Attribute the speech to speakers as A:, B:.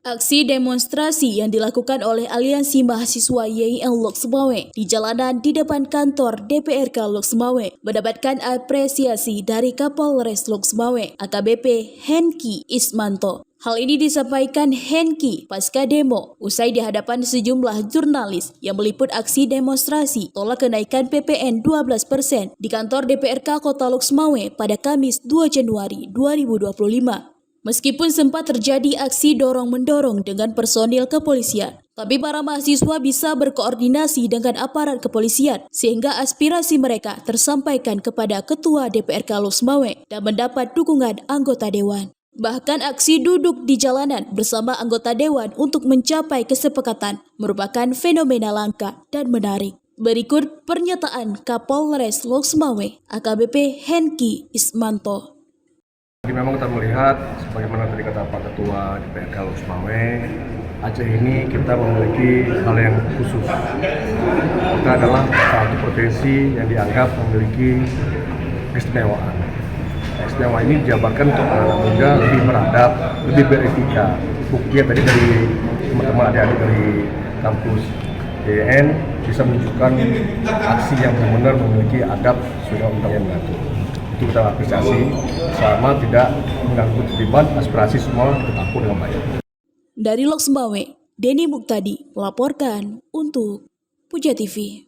A: Aksi demonstrasi yang dilakukan oleh Aliansi Mahasiswa YIN Lok Sumawe di jalanan di depan kantor DPRK Lok Sumawe mendapatkan apresiasi dari Kapolres Lok Sumawe AKBP Henki Ismanto. Hal ini disampaikan Henki pasca demo usai di hadapan sejumlah jurnalis yang meliput aksi demonstrasi tolak kenaikan PPN 12% di kantor DPRK Kota Lok Sumawe pada Kamis 2 Januari 2025. Meskipun sempat terjadi aksi dorong-mendorong dengan personil kepolisian, tapi para mahasiswa bisa berkoordinasi dengan aparat kepolisian sehingga aspirasi mereka tersampaikan kepada Ketua DPRK Lok Sumawe dan mendapat dukungan anggota dewan. Bahkan aksi duduk di jalanan bersama anggota dewan untuk mencapai kesepakatan merupakan fenomena langka dan menarik. Berikut pernyataan Kapolres Lok Sumawe AKBP Henki Ismanto.
B: Jadi memang kita melihat, sebagaimana tadi kata Pak Ketua DPRK Lok Sumawe, Aceh ini kita memiliki hal yang khusus. Kita adalah satu provinsi yang dianggap memiliki keistimewaan. Keistimewaan ini dijabarkan untuk anak muda lebih beradab, lebih beretika. Buktinya tadi dari teman-teman adik-adik dari kampus YIN bisa menunjukkan aksi yang benar-benar memiliki adab sesuai undang yang mengatur. Itu kita apresiasi selama tidak mengganggu terlibat aspirasi semua tertampung dengan baik.
A: Dari Lok Sumawe, Denny Muktadi melaporkan untuk Puja TV.